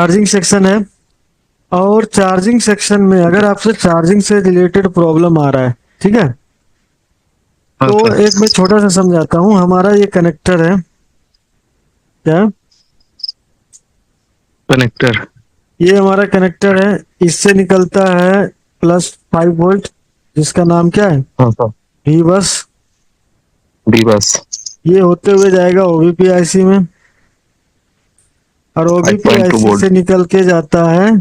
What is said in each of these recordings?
Charging section है। और charging section में अगर आपसे चार्जिंग से रिलेटेड प्रॉब्लम आ रहा है, ठीक है, हाँ तो सर। एक मैं छोटा सा समझाता हूँ। हमारा ये कनेक्टर है, क्या, कनेक्टर। ये हमारा कनेक्टर है। इससे निकलता है +5 वोल्ट, जिसका नाम क्या है, हाँ सर। वी बस। डी बस। ये होते हुए जाएगा ओबीपी आईसी में, और फाइव ओबीपी पॉइंट टू आईसी से वोल्ट निकल के जाता है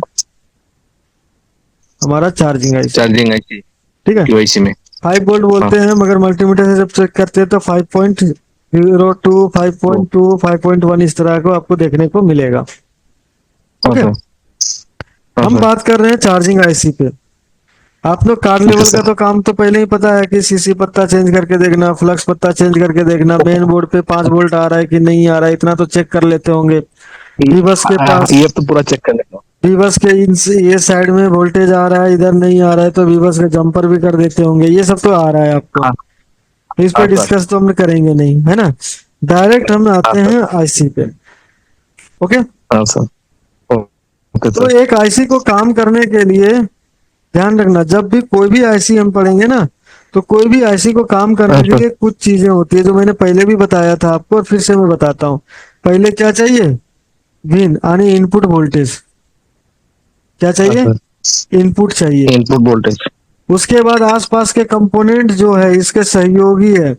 हमारा चार्जिंग आईसी। चार्जिंग आईसी ठीक है, डीवाईसी में। 5 वोल्ट हाँ। बोलते हैं, मगर मल्टीमीटर से जब चेक करते हैं तो 5.02, ओ, 5.2, 5.1 इस तरह को आपको देखने को मिलेगा। हाँ ओके, सर। हाँ हम सर। बात कर रहे हैं चार्जिंग आईसी पे। आप लोग कार्ड ठीक है लेवल का सर। तो काम तो पहले ही पता है कि सीसी पत्ता चेंज करके देखना, फ्लक्स पत्ता चेंज करके देखना, मेन बोर्ड पे 5 वोल्ट आ रहा है कि नहीं आ रहा है, इतना तो चेक कर लेते होंगे। वीबस के पास, ये तो पूरा चेक कर लेगा। वीबस के ये साइड में वोल्टेज आ रहा है, इधर नहीं आ रहा है, तो वीबस का जंपर भी कर देते होंगे। ये सब तो आ रहा है आपको, हाँ। तो इस पे हाँ सर। डिस्कस तो हम करेंगे नहीं, है ना। डायरेक्ट हम हाँ आते सर। हैं आईसी पे। ओके, हाँ सर। ओके तो सर। एक आईसी को काम करने के लिए ध्यान रखना, जब भी कोई भी आईसी हम पढ़ेंगे ना, तो कोई भी आईसी को काम हाँ करने के सर। लिए कुछ चीजें होती है जो मैंने पहले भी बताया था आपको, और फिर से मैं बताता हूँ। पहले क्या चाहिए, विन यानी इनपुट वोल्टेज। क्या हाँ चाहिए, सर। इनपुट चाहिए। Input voltage. उसके बाद आसपास के कंपोनेंट जो है इसके सहयोगी है,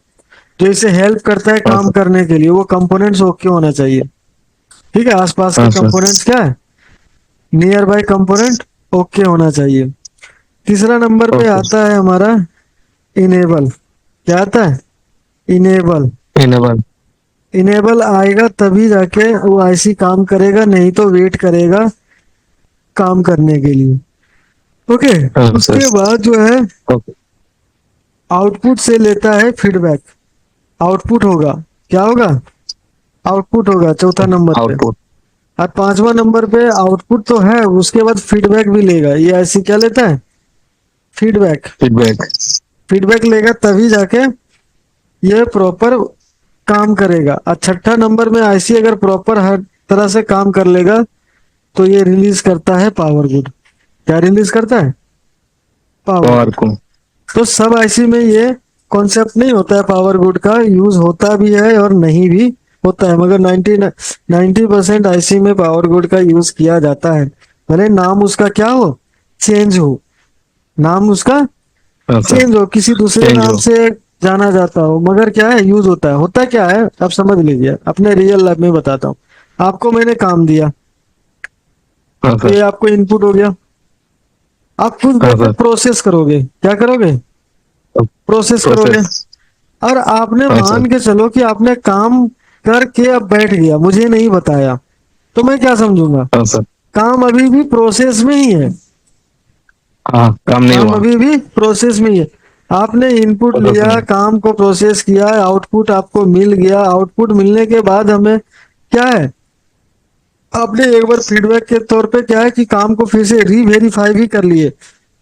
जो इसे हेल्प करता है हाँ काम सर। करने के लिए, वो कंपोनेंट्स ओके होना चाहिए। ठीक है, आसपास के हाँ सर। कंपोनेंट्स क्या है, नियर बाय कंपोनेंट ओके होना चाहिए। तीसरा नंबर पे ओके। आता है हमारा इनेबल। क्या आता है, इनेबल। इनेबल। इनेबल आएगा तभी जाके वो आईसी काम करेगा, नहीं तो वेट करेगा काम करने के लिए। ओके, हाँ सर। उसके बाद जो है ओके। आउटपुट से लेता है फीडबैक। आउटपुट होगा, क्या होगा, आउटपुट होगा चौथा नंबर पे। आउटपुट। और पांचवा नंबर पे आउटपुट तो है, उसके बाद फीडबैक भी लेगा। ये आईसी क्या लेता है, फीडबैक। फीडबैक। फीडबैक लेगा तभी जाके ये प्रॉपर काम करेगा। और छठा नंबर में आईसी अगर प्रॉपर हर तरह से काम कर लेगा तो ये रिलीज करता है पावर गुड। क्या रिलीज करता है, पावर पावर गुड। को। तो सब आईसी में ये कॉन्सेप्ट नहीं होता है, पावर गुड का यूज होता भी है और नहीं भी होता है, मगर 90% आईसी में पावर गुड का यूज किया जाता है। भले नाम उसका क्या हो, चेंज हो, नाम उसका हाँ सर। चेंज हो, किसी दूसरे चेंज नाम हो। से जाना जाता हो, मगर क्या है, यूज होता है। होता क्या है आप समझ लीजिए, अपने रियल लाइफ में बताता हूँ। आपको मैंने काम दिया, हाँ ये सर। आपको इनपुट हो गया। आप खुद हाँ बैठे सर। प्रोसेस करोगे, क्या करोगे, प्रोसेस करोगे। प्रोसेस। और आपने हाँ मान सर। के चलो कि आपने काम करके अब बैठ गया, मुझे नहीं बताया, तो मैं क्या समझूंगा, हाँ सर। काम अभी भी प्रोसेस में ही है। हाँ, काम नहीं काम हुआ। अभी भी प्रोसेस में ही है। आपने इनपुट प्रोसेस लिया, में। काम को प्रोसेस किया, आउटपुट आपको मिल गया। आउटपुट मिलने के बाद हमें क्या है, आपने एक बार फीडबैक के तौर पे क्या है कि काम को फिर से रीवेरीफाई भी कर लिए,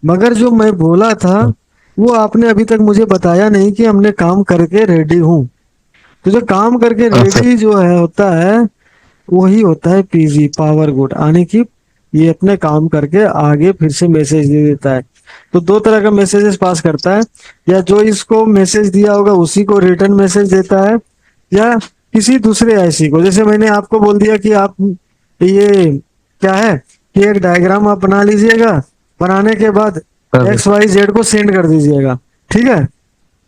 मगर जो मैं बोला था वो आपने अभी तक मुझे बताया नहीं कि हमने काम करके रेडी हूँ। तो जो काम करके हाँ सर। रेडी जो है होता है, वही होता है पीवी, पावर गुड, आने की। ये अपने काम करके आगे फिर से मैसेज दे देता है। तो दो तरह का मैसेजेस पास करता है, या जो इसको मैसेज दिया होगा उसी को रिटर्न मैसेज देता है, या किसी दूसरे आईसी को। जैसे मैंने आपको बोल दिया कि आप ये क्या है कि एक डायग्राम आप बना लीजिएगा, बनाने के बाद हाँ सर। XYZ को सेंड कर दीजिएगा, ठीक है,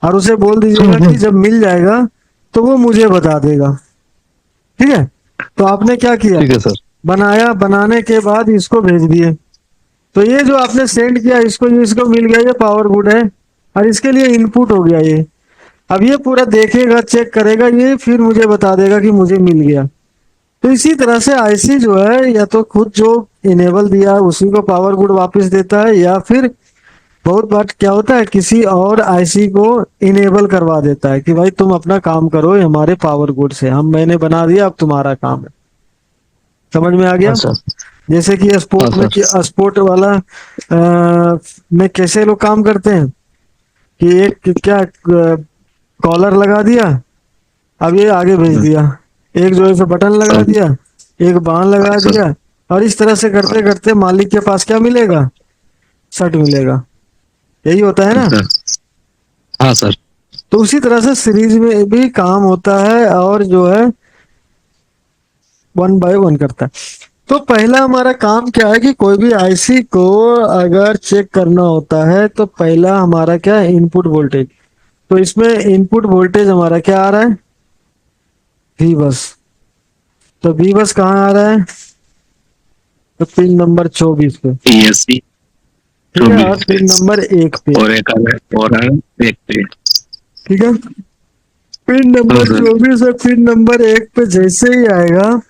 और उसे बोल दीजिएगा कि जब मिल जाएगा तो वो मुझे बता देगा। ठीक है, तो आपने क्या किया, ठीक है सर। बनाया, बनाने के बाद इसको भेज दिए। तो ये जो आपने सेंड किया इसको, इसको मिल गया, ये पावर गुड है, और इसके लिए इनपुट हो गया ये। अब ये पूरा देखेगा, चेक करेगा, ये फिर मुझे बता देगा कि मुझे मिल गया। तो इसी तरह से आईसी जो है, या तो खुद जो इनेबल दिया है उसी को पावर गुड वापस देता है, या फिर बहुत बार क्या होता है किसी और आईसी को इनेबल करवा देता है कि भाई तुम अपना काम करो, ये हमारे पावर गुड से हम, मैंने बना दिया, अब तुम्हारा काम है। समझ में आ हाँ गया। सर। जैसे कि हाँ स्पोर्ट में, सर। कि स्पोर्ट वाला में कैसे लोग काम करते हैं कि एक क्या कॉलर लगा दिया, अब ये आगे भेज दिया। एक जो है सो बटन लगा दिया, एक बाण लगा सर। दिया, और इस तरह से करते करते मालिक के पास क्या मिलेगा, शर्ट मिलेगा। यही होता है ना। सर। हाँ सर। तो उसी तरह से सीरीज में भी काम होता है और जो है वन बाय वन करता है। तो पहला हमारा काम क्या है कि कोई भी आईसी को अगर चेक करना होता है तो पहला हमारा क्या है, इनपुट वोल्टेज। तो इसमें इनपुट वोल्टेज हमारा क्या आ रहा है, वी बस। तो वी बस कहाँ आ रहा है, तो पिन नंबर 24 पे, ESC ठीक है, और 24 पिन पे नंबर 1 पे, और एक और है एक पे। ठीक है। पिन हाँ नंबर सर। 24 और पिन नंबर 1 पे जैसे ही आएगा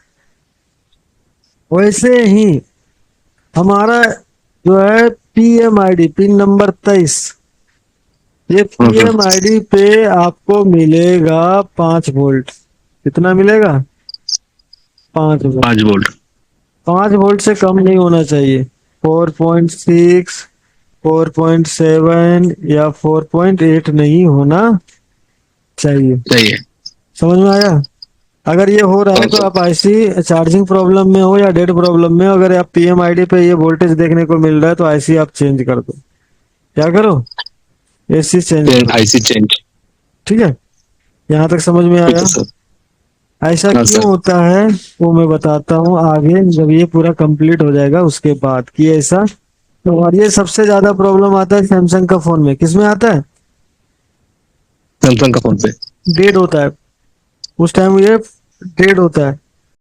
वैसे ही हमारा जो है पीएमआईडी पिन नंबर 23, ये हाँ सर। पीएमआईडी पे आपको मिलेगा 5 वोल्ट। कितना मिलेगा, 5 वोल्ट। 5 वोल्ट। 5 वोल्ट से कम नहीं होना चाहिए। 4.6, 4.7 या 4.8 नहीं होना चाहिए। सही है। समझ में आया। अगर ये हो रहा है हाँ तो सर। आप आईसी चार्जिंग प्रॉब्लम में हो या डेड प्रॉब्लम में हो, अगर आप पीएमआईडी पे ये वोल्टेज देखने को मिल रहा है तो आईसी आप चेंज कर दो। क्या करो, एसी चेंज कर दो। IC change. ठीक है, यहाँ तक समझ में ठीक आया। है सर। ऐसा हाँ क्यों सर। होता है वो मैं बताता हूँ आगे, जब ये पूरा कंप्लीट हो जाएगा उसके बाद कि ऐसा। तो और ये सबसे ज्यादा प्रॉब्लम आता है सैमसंग का फोन में। किस में आता है, सैमसंग का फोन पे। डेड होता है, उस टाइम ये डेड होता है।